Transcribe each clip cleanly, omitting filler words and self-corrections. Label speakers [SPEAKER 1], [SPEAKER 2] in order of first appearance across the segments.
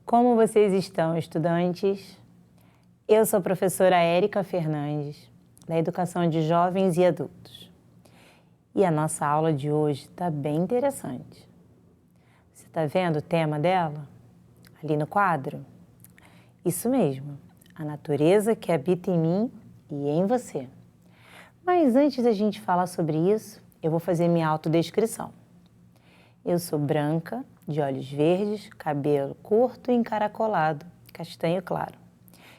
[SPEAKER 1] Como vocês estão, estudantes? Eu sou a professora Érica Fernandes, da Educação de Jovens e Adultos. E a nossa aula de hoje está bem interessante. Você está vendo o tema dela? Ali no quadro? Isso mesmo, a natureza que habita em mim e em você. Mas antes da gente falar sobre isso, eu vou fazer minha autodescrição. Eu sou branca, de olhos verdes, cabelo curto e encaracolado, castanho claro.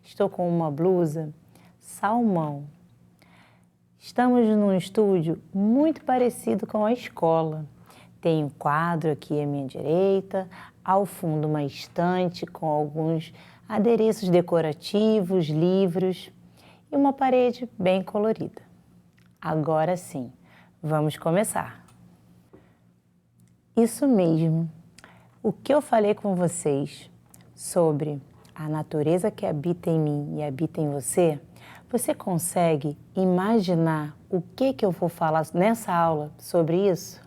[SPEAKER 1] Estou com uma blusa salmão. Estamos num estúdio muito parecido com a escola. Tem um quadro aqui à minha direita, ao fundo uma estante com alguns adereços decorativos, livros e uma parede bem colorida. Agora sim, vamos começar. Isso mesmo, o que eu falei com vocês sobre a natureza que habita em mim e habita em você, você consegue imaginar o que eu vou falar nessa aula sobre isso?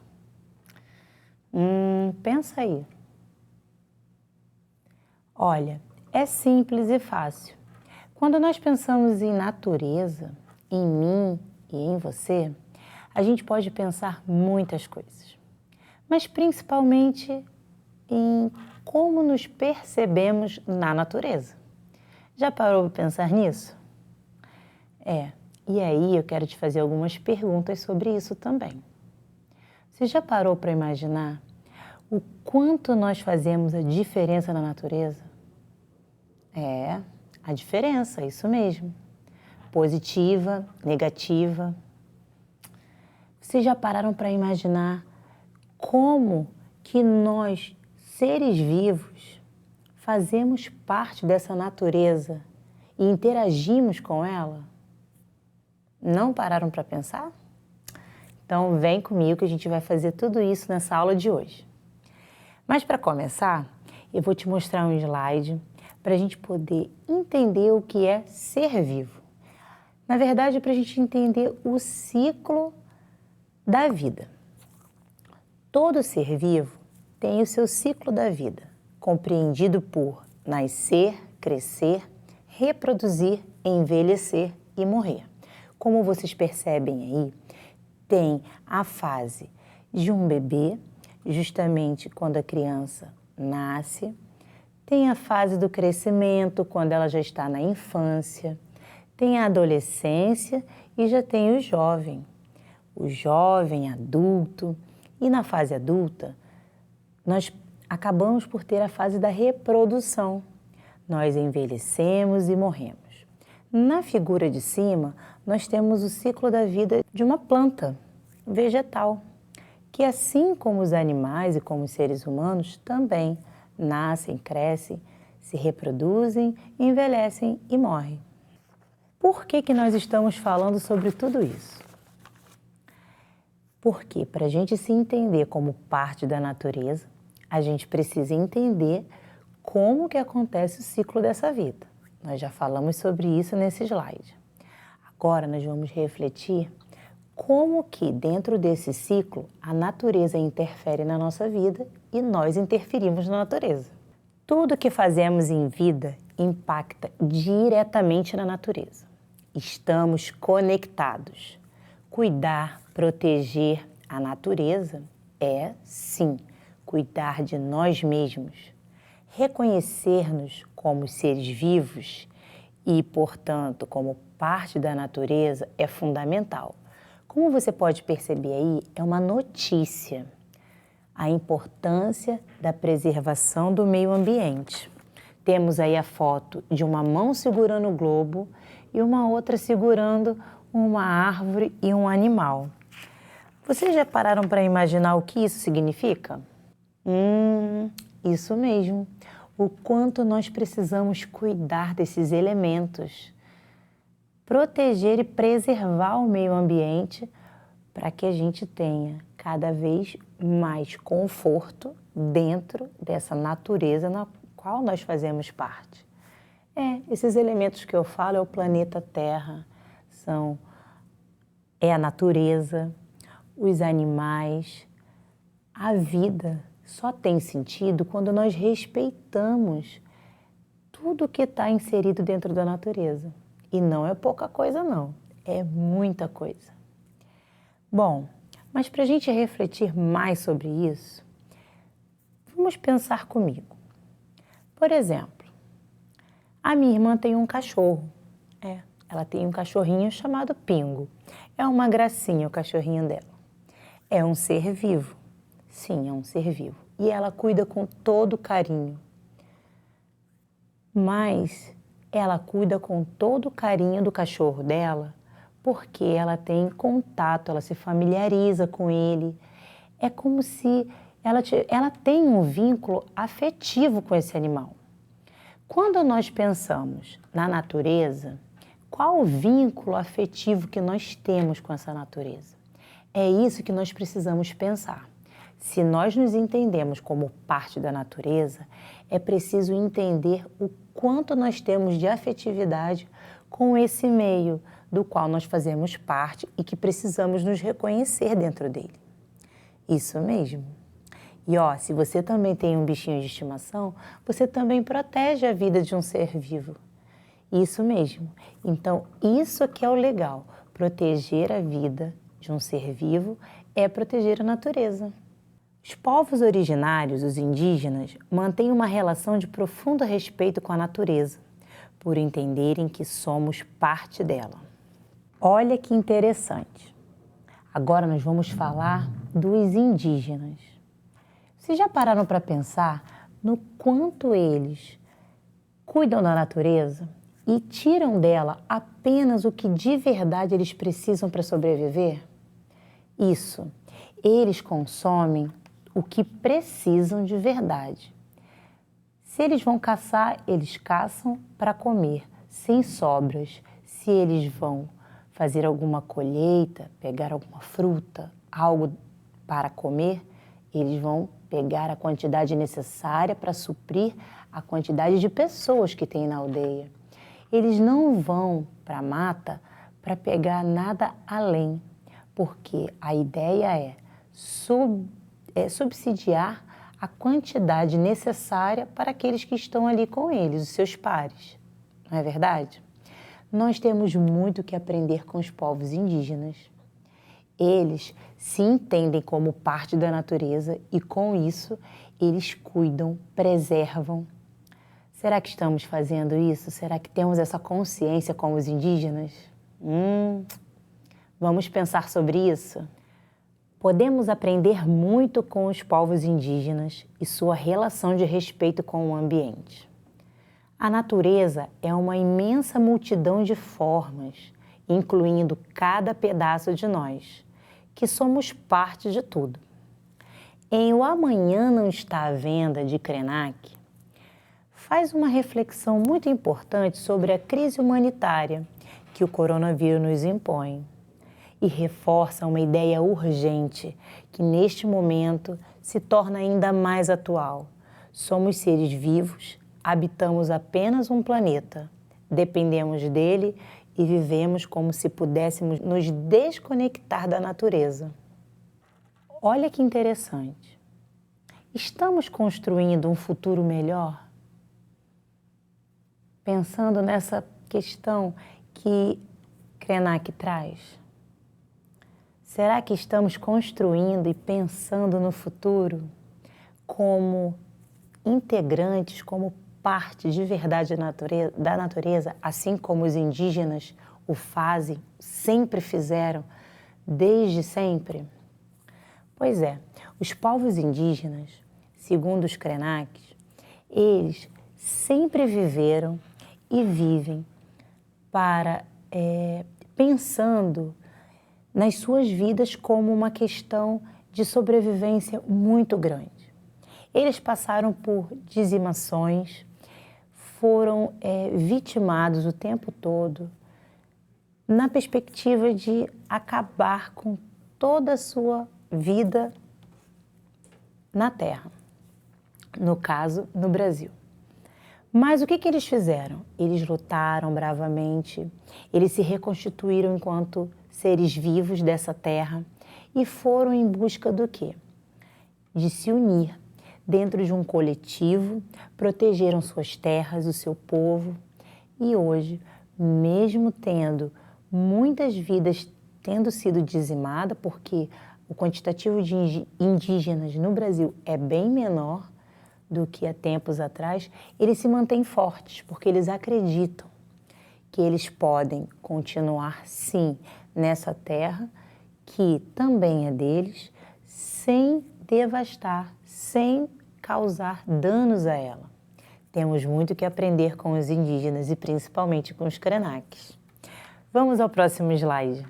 [SPEAKER 1] Pensa aí. Olha, é simples e fácil. Quando nós pensamos em natureza, em mim e em você, a gente pode pensar muitas coisas. Mas principalmente em como nos percebemos na natureza. Já parou para pensar nisso? E aí eu quero te fazer algumas perguntas sobre isso também. Você já parou para imaginar o quanto nós fazemos a diferença na natureza? A diferença, isso mesmo. Positiva, negativa. Vocês já pararam para imaginar como que nós, seres vivos, fazemos parte dessa natureza e interagimos com ela? Não pararam para pensar? Então vem comigo que a gente vai fazer tudo isso nessa aula de hoje. Mas para começar, eu vou te mostrar um slide para a gente poder entender o que é ser vivo. Na verdade, é para a gente entender o ciclo da vida. Todo ser vivo tem o seu ciclo da vida, compreendido por nascer, crescer, reproduzir, envelhecer e morrer. Como vocês percebem aí, tem a fase de um bebê, justamente quando a criança nasce, tem a fase do crescimento, quando ela já está na infância, tem a adolescência e já tem o jovem adulto. E na fase adulta, nós acabamos por ter a fase da reprodução. Nós envelhecemos e morremos. Na figura de cima, nós temos o ciclo da vida de uma planta vegetal, que assim como os animais e como os seres humanos, também nascem, crescem, se reproduzem, envelhecem e morrem. Por que nós estamos falando sobre tudo isso? Porque para a gente se entender como parte da natureza, a gente precisa entender como que acontece o ciclo dessa vida. Nós já falamos sobre isso nesse slide. Agora nós vamos refletir como que dentro desse ciclo a natureza interfere na nossa vida e nós interferimos na natureza. Tudo que fazemos em vida impacta diretamente na natureza. Estamos conectados. Cuidar, proteger a natureza é, sim, cuidar de nós mesmos. Reconhecer-nos como seres vivos e, portanto, como parte da natureza é fundamental. Como você pode perceber aí, é uma notícia a importância da preservação do meio ambiente. Temos aí a foto de uma mão segurando o globo e uma outra segurando uma árvore e um animal. Vocês já pararam para imaginar o que isso significa? Isso mesmo. O quanto nós precisamos cuidar desses elementos, proteger e preservar o meio ambiente para que a gente tenha cada vez mais conforto dentro dessa natureza na qual nós fazemos parte. Esses elementos que eu falo é o planeta Terra, é a natureza, os animais, a vida só tem sentido quando nós respeitamos tudo que está inserido dentro da natureza. E não é pouca coisa, não. É muita coisa. Bom, mas para a gente refletir mais sobre isso, vamos pensar comigo. Por exemplo, a minha irmã tem um cachorro. Ela tem um cachorrinho chamado Pingo. É uma gracinha o cachorrinho dela. É um ser vivo. Sim, é um ser vivo. E ela cuida com todo carinho. Mas ela cuida com todo o carinho do cachorro dela porque ela tem contato, ela se familiariza com ele. É como se ela tem um vínculo afetivo com esse animal. Quando nós pensamos na natureza, qual o vínculo afetivo que nós temos com essa natureza? É isso que nós precisamos pensar. Se nós nos entendemos como parte da natureza, é preciso entender o quanto nós temos de afetividade com esse meio do qual nós fazemos parte e que precisamos nos reconhecer dentro dele. Isso mesmo. E se você também tem um bichinho de estimação, você também protege a vida de um ser vivo. Isso mesmo. Então, isso que é o legal. Proteger a vida de um ser vivo é proteger a natureza. Os povos originários, os indígenas, mantêm uma relação de profundo respeito com a natureza, por entenderem que somos parte dela. Olha que interessante. Agora nós vamos falar dos indígenas. Vocês já pararam para pensar no quanto eles cuidam da natureza e tiram dela apenas o que de verdade eles precisam para sobreviver? Isso, eles consomem o que precisam de verdade. Se eles vão caçar, eles caçam para comer, sem sobras. Se eles vão fazer alguma colheita, pegar alguma fruta, algo para comer, eles vão pegar a quantidade necessária para suprir a quantidade de pessoas que tem na aldeia. Eles não vão para a mata para pegar nada além, porque a ideia é subsidiar a quantidade necessária para aqueles que estão ali com eles, os seus pares. Não é verdade? Nós temos muito que aprender com os povos indígenas. Eles se entendem como parte da natureza e, com isso, eles cuidam, preservam. Será que estamos fazendo isso? Será que temos essa consciência como os indígenas? Vamos pensar sobre isso? Podemos aprender muito com os povos indígenas e sua relação de respeito com o ambiente. A natureza é uma imensa multidão de formas, incluindo cada pedaço de nós, que somos parte de tudo. Em O Amanhã Não Está à Venda, de Krenak, faz uma reflexão muito importante sobre a crise humanitária que o coronavírus nos impõe e reforça uma ideia urgente que, neste momento, se torna ainda mais atual. Somos seres vivos, habitamos apenas um planeta, dependemos dele e vivemos como se pudéssemos nos desconectar da natureza. Olha que interessante. Estamos construindo um futuro melhor? Pensando nessa questão que Krenak traz. Será que estamos construindo e pensando no futuro como integrantes, como parte de verdade da natureza, assim como os indígenas o fazem, sempre fizeram, desde sempre? Pois é, os povos indígenas, segundo os Krenaks, eles sempre viveram e vivem pensando nas suas vidas como uma questão de sobrevivência muito grande. Eles passaram por dizimações, foram vitimados o tempo todo na perspectiva de acabar com toda a sua vida na Terra, no caso, no Brasil. Mas o que eles fizeram? Eles lutaram bravamente, eles se reconstituíram enquanto seres vivos dessa terra e foram em busca do quê? De se unir, dentro de um coletivo, protegeram suas terras, o seu povo. E hoje, mesmo tendo muitas vidas tendo sido dizimadas, porque o quantitativo de indígenas no Brasil é bem menor do que há tempos atrás, eles se mantêm fortes, porque eles acreditam que eles podem continuar, sim, nessa terra, que também é deles, sem devastar, sem causar danos a ela. Temos muito que aprender com os indígenas e principalmente com os Krenaques. Vamos ao próximo slide.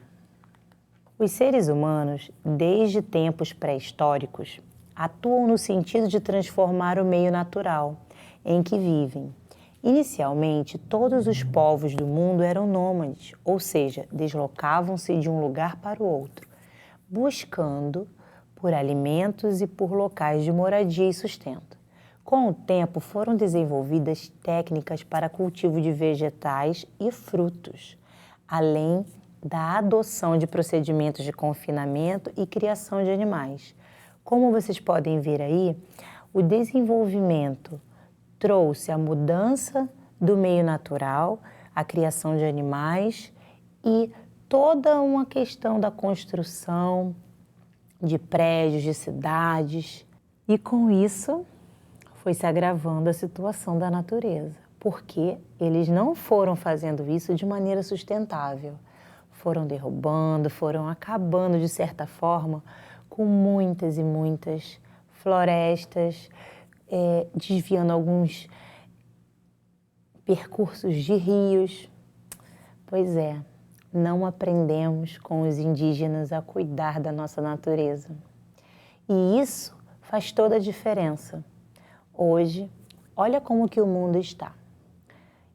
[SPEAKER 1] Os seres humanos, desde tempos pré-históricos, atuam no sentido de transformar o meio natural em que vivem. Inicialmente, todos os povos do mundo eram nômades, ou seja, deslocavam-se de um lugar para o outro, buscando por alimentos e por locais de moradia e sustento. Com o tempo, foram desenvolvidas técnicas para cultivo de vegetais e frutos, além da adoção de procedimentos de confinamento e criação de animais. Como vocês podem ver aí, o desenvolvimento trouxe a mudança do meio natural, a criação de animais e toda uma questão da construção de prédios, de cidades. E com isso foi se agravando a situação da natureza, porque eles não foram fazendo isso de maneira sustentável. Foram derrubando, foram acabando de certa forma com muitas e muitas florestas, desviando alguns percursos de rios. Pois é, não aprendemos com os indígenas a cuidar da nossa natureza. E isso faz toda a diferença. Hoje, olha como que o mundo está.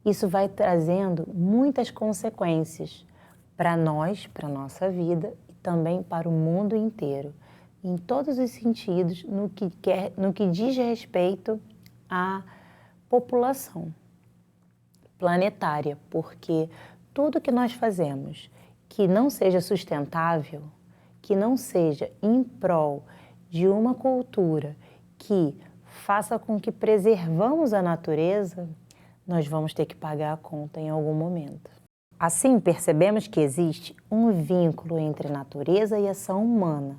[SPEAKER 1] Isso vai trazendo muitas consequências para nós, para a nossa vida e também para o mundo inteiro, em todos os sentidos, no que diz respeito à população planetária, porque tudo que nós fazemos que não seja sustentável, que não seja em prol de uma cultura que faça com que preservamos a natureza, nós vamos ter que pagar a conta em algum momento. Assim, percebemos que existe um vínculo entre natureza e ação humana.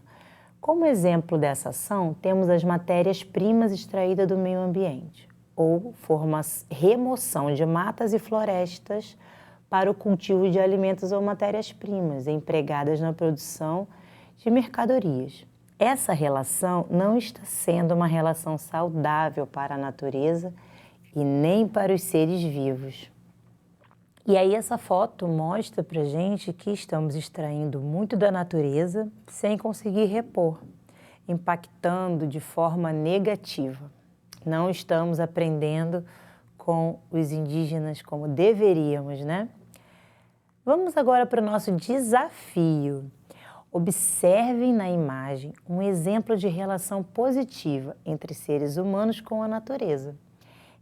[SPEAKER 1] Como exemplo dessa ação, temos as matérias-primas extraídas do meio ambiente, ou remoção de matas e florestas para o cultivo de alimentos ou matérias-primas empregadas na produção de mercadorias. Essa relação não está sendo uma relação saudável para a natureza e nem para os seres vivos. E aí essa foto mostra pra gente que estamos extraindo muito da natureza sem conseguir repor, impactando de forma negativa. Não estamos aprendendo com os indígenas como deveríamos, né? Vamos agora para o nosso desafio. Observem na imagem um exemplo de relação positiva entre seres humanos com a natureza.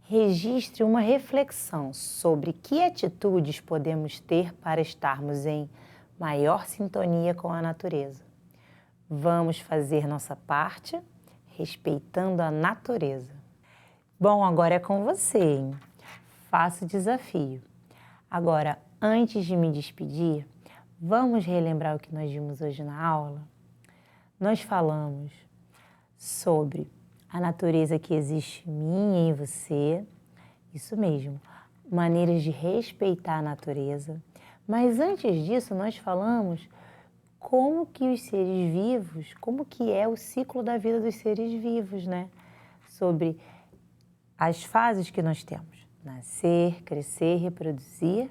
[SPEAKER 1] Registre uma reflexão sobre que atitudes podemos ter para estarmos em maior sintonia com a natureza. Vamos fazer nossa parte respeitando a natureza. Bom, agora é com você, hein? Faça o desafio. Agora, antes de me despedir, vamos relembrar o que nós vimos hoje na aula? Nós falamos sobre a natureza que existe em mim e em você, isso mesmo, maneiras de respeitar a natureza. Mas antes disso, nós falamos como que os seres vivos, como que é o ciclo da vida dos seres vivos, né? Sobre as fases que nós temos: nascer, crescer, reproduzir,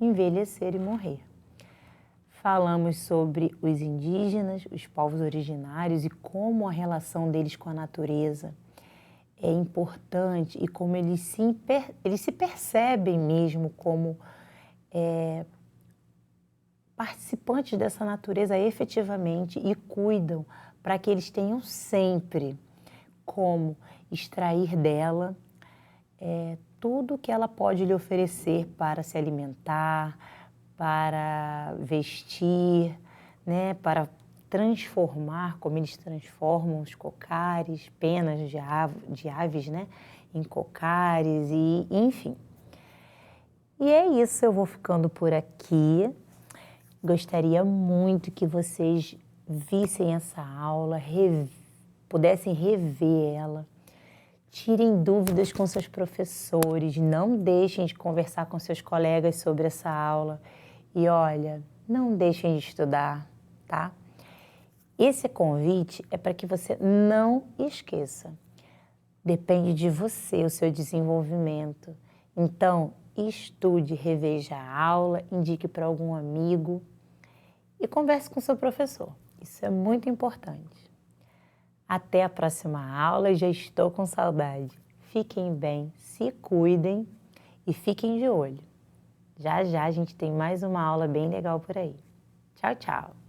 [SPEAKER 1] envelhecer e morrer. Falamos sobre os indígenas, os povos originários e como a relação deles com a natureza é importante e como eles se percebem mesmo como participantes dessa natureza efetivamente e cuidam para que eles tenham sempre como extrair dela tudo que ela pode lhe oferecer para se alimentar, para vestir, né, para transformar, como eles transformam os cocares, penas de aves, né, em cocares e enfim. E é isso, eu vou ficando por aqui. Gostaria muito que vocês vissem essa aula, pudessem rever ela. Tirem dúvidas com seus professores, não deixem de conversar com seus colegas sobre essa aula. E olha, não deixem de estudar, tá? Esse convite é para que você não esqueça. Depende de você, o seu desenvolvimento. Então, estude, reveja a aula, indique para algum amigo e converse com seu professor. Isso é muito importante. Até a próxima aula, já estou com saudade. Fiquem bem, se cuidem e fiquem de olho. Já já a gente tem mais uma aula bem legal por aí. Tchau, tchau!